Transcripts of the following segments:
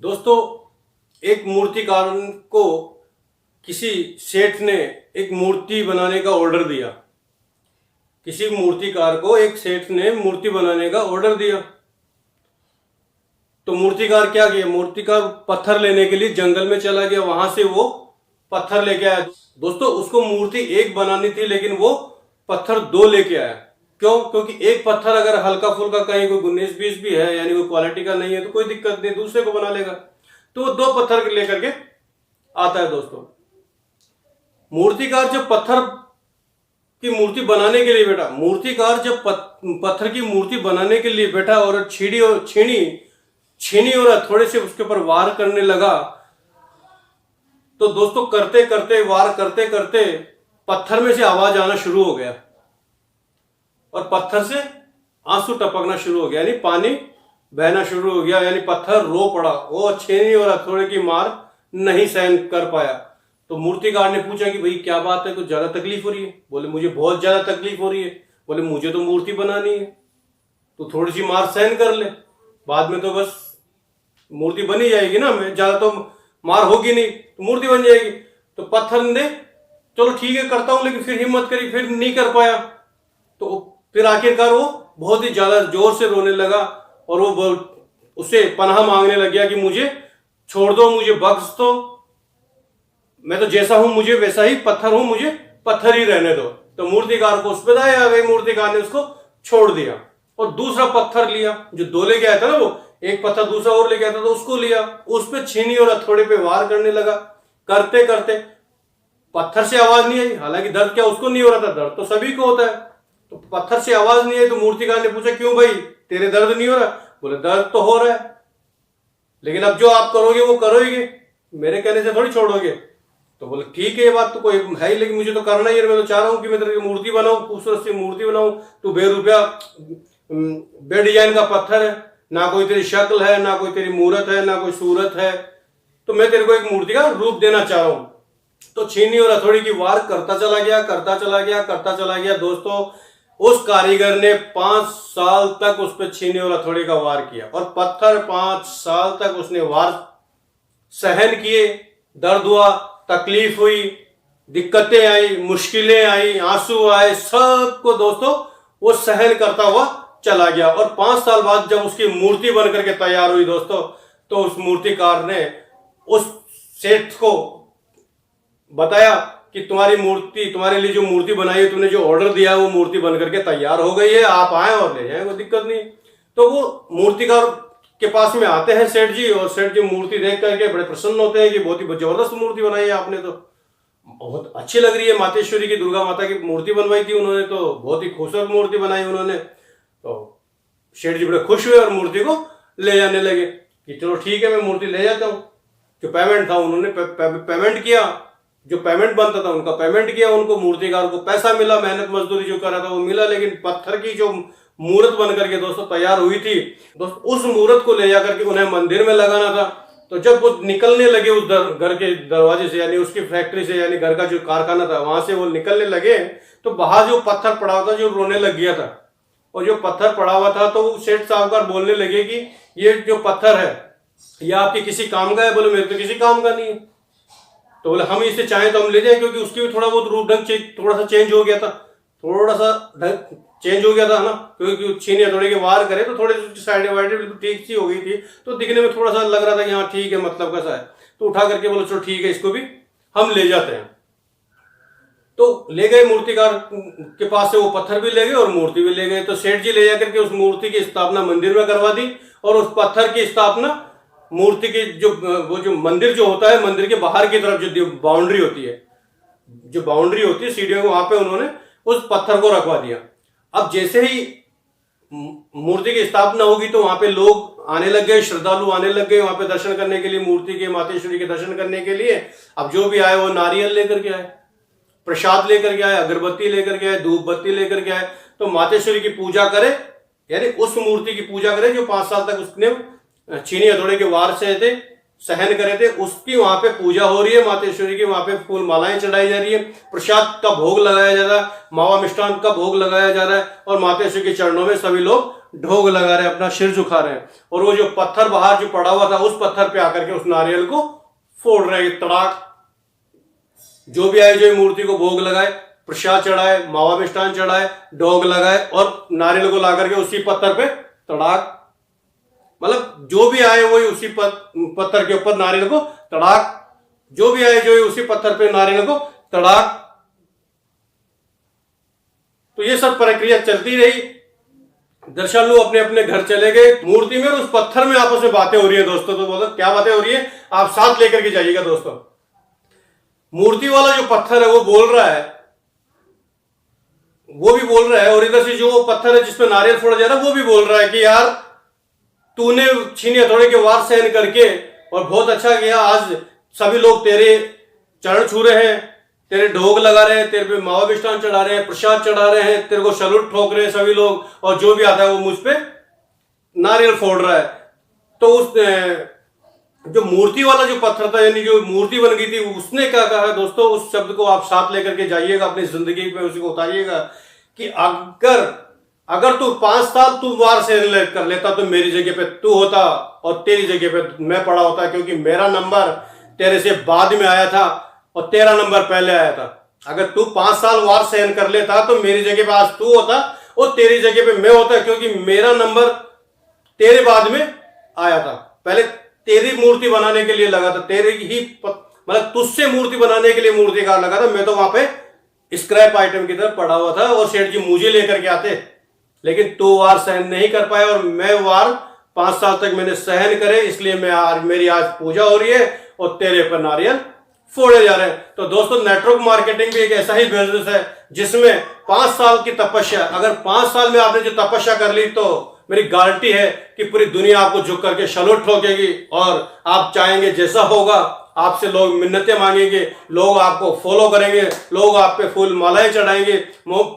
दोस्तों, एक मूर्तिकार को किसी सेठ ने एक मूर्ति बनाने का ऑर्डर दिया। किसी मूर्तिकार को एक सेठ ने मूर्ति बनाने का ऑर्डर दिया। तो मूर्तिकार क्या किया? मूर्तिकार पत्थर लेने के लिए जंगल में चला गया। वहां से वो पत्थर लेके आया। दोस्तों, उसको मूर्ति एक बनानी थी, लेकिन वो पत्थर दो लेके आया। क्यों? क्योंकि एक पत्थर अगर हल्का फुल्का कहीं कोई 19-20 भी है, यानी कोई क्वालिटी का नहीं है, तो कोई दिक्कत नहीं, दूसरे को बना लेगा। तो वो दो पत्थर लेकर के आता है। दोस्तों, मूर्तिकार जब पत्थर की मूर्ति बनाने के लिए बैठा, मूर्तिकार जब पत्थर की मूर्ति बनाने के लिए बैठा और छीनी और थोड़े से उसके ऊपर वार करने लगा, तो दोस्तों करते करते वार करते करते पत्थर में से आवाज आना शुरू हो गया और पत्थर से आंसू टपकना शुरू हो गया, यानी पानी बहना शुरू हो गया, यानी पत्थर रो पड़ा। वो छेनी और हथौड़े की मार नहीं सहन कर पाया। तो मूर्तिकार ने पूछा कि भाई क्या बात है, कुछ ज्यादा तकलीफ हो रही है? बोले मुझे बहुत ज्यादा तकलीफ हो रही है। बोले मुझे तो मूर्ति बनानी है, तो थोड़ी सी मार सहन कर ले, बाद में तो बस मूर्ति बनी जाएगी ना, मैं ज्यादा तो मार होगी नहीं, तो मूर्ति बन जाएगी। तो पत्थर ने चलो ठीक है करता हूं, लेकिन फिर हिम्मत करी, फिर नहीं कर पाया। तो फिर आखिरकार वो बहुत ही ज्यादा जोर से रोने लगा और वो उससे पनाह मांगने लग गया कि मुझे छोड़ दो, मुझे बख्श दो, मैं तो जैसा हूं मुझे वैसा ही पत्थर हूं, मुझे पत्थर ही रहने दो। तो मूर्तिकार को उस पर दया आ गई। मूर्तिकार ने उसको छोड़ दिया और दूसरा पत्थर लिया, जो दो लेके आया था ना, वो एक पत्थर दूसरा और लेके आया था, तो उसको लिया, उस पर छीनी और हथौड़े पे वार करने लगा। करते करते पत्थर से आवाज नहीं आई। हालांकि दर्द क्या उसको नहीं हो रहा था, दर्द तो सभी को होता है। तो पत्थर से आवाज नहीं आई। तो मूर्तिकार ने पूछा क्यों भाई, तेरे दर्द नहीं हो रहा? बोले दर्द तो हो रहा है, लेकिन अब जो आप करोगे वो करोगे, मेरे कहने से थोड़ी छोड़ोगे। तो बोले ठीक है, ये बात तो कोई है ही, लेकिन मुझे तो करना ही है। मैं तो चाह रहा हूं कि मैं तेरी मूर्ति बनाऊं, खूबसूरत सी मूर्ति बनाऊं। तू बेरुपया बे डिजाइन का पत्थर है, ना कोई तेरी शक्ल है, ना कोई तेरी मूरत है, ना कोई सूरत है, तो मैं तेरे को एक मूर्ति का रूप देना चाह रहा हूं। तो छीनी और हथौड़ी की वार करता चला गया, करता चला गया, करता चला गया। दोस्तों, उस कारीगर ने 5 साल तक उस पर छीनी और हथौड़ी का वार किया और पत्थर 5 साल तक उसने वार सहन किए। दर्द हुआ, तकलीफ हुई, दिक्कतें आई, मुश्किलें आई, आंसू आए, सबको दोस्तों वो सहन करता हुआ चला गया। और 5 साल बाद जब उसकी मूर्ति बन करके तैयार हुई दोस्तों, तो उस मूर्तिकार ने उस सेठ को बताया कि तुम्हारी मूर्ति, तुम्हारे लिए जो मूर्ति बनाई है, तुमने जो ऑर्डर दिया है, वो मूर्ति बन करके तैयार हो गई है, आप आए और ले जाएं, कोई दिक्कत नहीं। तो वो मूर्तिकार के पास में आते हैं सेठ जी, और सेठ जी मूर्ति देख करके बड़े प्रसन्न होते हैं कि बहुत ही जबरदस्त मूर्ति बनाई है आपने, तो बहुत अच्छी लग रही है। मातेश्वरी की, दुर्गा माता की मूर्ति बनवाई थी उन्होंने, तो बहुत ही खूबसूरत मूर्ति बनाई उन्होंने। तो सेठ जी बड़े खुश हुए और मूर्ति को ले जाने लगे कि चलो ठीक है, मैं मूर्ति ले जाता हूँ। जो पेमेंट था उन्होंने पेमेंट किया, जो पेमेंट बनता था उनका पेमेंट किया, उनको मूर्तिकार को पैसा मिला, मेहनत मजदूरी जो कर रहा था वो मिला। लेकिन पत्थर की जो मूर्त बन करके दोस्तों तैयार हुई थी, दोस्तों उस मूर्त को ले जाकर के उन्हें मंदिर में लगाना था। तो जब वो निकलने लगे उस घर के दरवाजे से, यानी उसकी फैक्ट्री से, यानी घर का जो कारखाना था वहां से वो निकलने लगे, तो बाहर जो पत्थर पड़ा हुआ था, जो रोने लग गया था, और जो पत्थर पड़ा हुआ था, तो सेठ साहूकार बोलने लगे कि ये जो पत्थर है ये आपके किसी काम का है? बोले मेरे तो किसी काम का नहीं है। तो बोले हम इसे चाहें तो हम ले जाएं, क्योंकि उसकी भी थोड़ा बहुत रूप ढंग थोड़ा सा चेंज हो गया था, थोड़ा सा ढंग चेंज हो गया था ना, क्योंकि छीनी हथौड़े के वार करे तो थोड़े साइड वाइड बिल्कुल ठीक सी हो गई थी, तो दिखने में थोड़ा सा लग रहा था कि हाँ ठीक है, मतलब कैसा है। तो उठा करके बोलो चलो ठीक है, इसको भी हम ले जाते हैं। तो ले गए मूर्तिकार के पास से, वो पत्थर भी ले गए और मूर्ति भी ले गए। तो सेठ जी ले जाकर के उस मूर्ति की स्थापना मंदिर में करवा दी, और उस पत्थर की स्थापना मूर्ति की जो मंदिर जो होता है, मंदिर के बाहर की तरफ जो बाउंड्री होती है, सीढ़ियों को, वहां पे उन्होंने उस पत्थर को रखवा दिया। अब जैसे ही मूर्ति की स्थापना होगी, तो वहां पे लोग आने लग गए, श्रद्धालु आने लग गए वहां पे दर्शन करने के लिए, मूर्ति के, मातेश्वरी के दर्शन करने के लिए। अब जो भी आए वो नारियल लेकर के आए, प्रसाद लेकर के आए, अगरबत्ती लेकर के आए, धूप बत्ती लेकर के आए। तो मातेश्वरी की पूजा करे, यानी उस मूर्ति की पूजा करे जो 5 साल तक उसने छीनी हथौड़े के वार से थे, सहन करे थे, उसकी वहां पे पूजा हो रही है मातेश्वरी की। वहां पे फूल मालाएं चढ़ाई जा रही है, प्रसाद का भोग लगाया जा रहा है, मावा मिष्ठान का भोग लगाया जा रहा है, और मातेश्वरी के चरणों में सभी लोग ढोग लगा रहे हैं, अपना सिर झुका रहे हैं, और वो जो पत्थर बाहर जो पड़ा हुआ था उस पत्थर पे आकर के उस नारियल को फोड़ रहे हैं तड़ाक। जो भी आए, जो मूर्ति को भोग लगाए, प्रसाद चढ़ाए, मावा मिष्ठान चढ़ाए, ढोग लगाए और नारियल को ला करके उसी पत्थर पे तड़ाक, मतलब जो भी आए वही उसी पत्थर के ऊपर नारियल को तड़ाक, जो भी आए जो उसी पत्थर पे नारियल को तड़ाक। तो ये सब प्रक्रिया चलती रही। दर्शनालु अपने अपने घर चले गए। मूर्ति में और उस पत्थर में आपस में बातें हो रही है दोस्तों। तो मतलब क्या बातें हो रही है, आप साथ लेकर के जाइएगा दोस्तों। मूर्ति वाला जो पत्थर है वो बोल रहा है, वो भी बोल रहा है, और इधर से जो पत्थर है जिसपे नारियल फोड़ा जा रहा है वो भी बोल रहा है कि यार तूने छीनी हथौड़े के वार सहन करके और बहुत अच्छा किया। आज सभी लोग तेरे चरण छू रहे हैं, तेरे ढोग लगा रहे हैं, तेरे पे मावा मिष्ठान चढ़ा रहे हैं, प्रसाद चढ़ा रहे हैं, तेरे को सैल्यूट ठोक रहे हैं सभी लोग, और जो भी आता है वो मुझ पे नारियल फोड़ रहा है। तो उस जो मूर्ति वाला जो पत्थर था, यानी जो मूर्ति बन गई थी, उसने क्या कहा दोस्तों, उस शब्द को आप साथ लेकर के जाइएगा अपनी जिंदगी में, उसी को उतारिएगा कि अगर तू 5 साल तू वार सहन कर लेता तो मेरी जगह पे तू होता और तेरी जगह पे मैं पड़ा होता, क्योंकि मेरा नंबर तेरे से बाद में आया था और तेरा नंबर पहले आया था। अगर तू 5 साल वार सहन कर लेता तो मेरी जगह पे आज तू होता और तेरी जगह पे मैं होता, क्योंकि मेरा नंबर तेरे बाद में आया था। पहले तेरी मूर्ति बनाने के लिए लगा था, तेरे ही मतलब तुझसे मूर्ति बनाने के लिए मूर्तिकार लगा था। मैं तो वहां पे स्क्रैप आइटम की तरफ पड़ा हुआ था और सेठ जी मुझे लेकर के आते, लेकिन तू वार सहन नहीं कर पाया और मैं वार 5 साल तक मैंने सहन करे, इसलिए मेरी आज पूजा हो रही है और तेरे पर नारियल फोड़े जा रहे हैं। तो दोस्तों नेटवर्क मार्केटिंग भी एक ऐसा ही बिजनेस है जिसमें 5 साल की तपस्या, अगर 5 साल में आपने जो तपस्या कर ली तो मेरी गारंटी है कि पूरी दुनिया आपको झुक करके सैल्यूट ठोकेगी और आप चाहेंगे जैसा होगा। आपसे लोग मिन्नतें मांगेंगे, लोग आपको फॉलो करेंगे, लोग आप पे फूल मालाएं चढ़ाएंगे,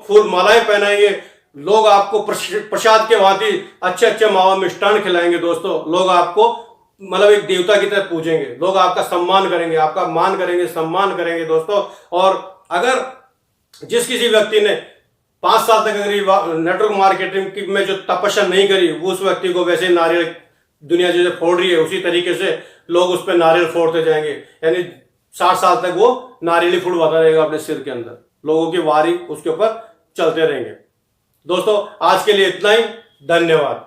फूल मालाएं पहनाएंगे, लोग आपको प्रसाद के भांति अच्छे अच्छे मावा मिष्ठान खिलाएंगे दोस्तों। लोग आपको मतलब एक देवता की तरह पूजेंगे, लोग आपका सम्मान करेंगे, आपका मान करेंगे, सम्मान करेंगे दोस्तों। और अगर जिस किसी व्यक्ति ने 5 साल तक अगर नेटवर्क मार्केटिंग में जो तपस्या नहीं करी, वो उस व्यक्ति को वैसे नारियल दुनिया जैसे फोड़ रही है उसी तरीके से लोग उस पर नारियल फोड़ते जाएंगे, यानी 60 साल तक वो नारियल ही फुड़वाता रहेगा अपने सिर के अंदर, लोगों की वारी उसके ऊपर चलते रहेंगे। दोस्तों आज के लिए इतना ही, धन्यवाद।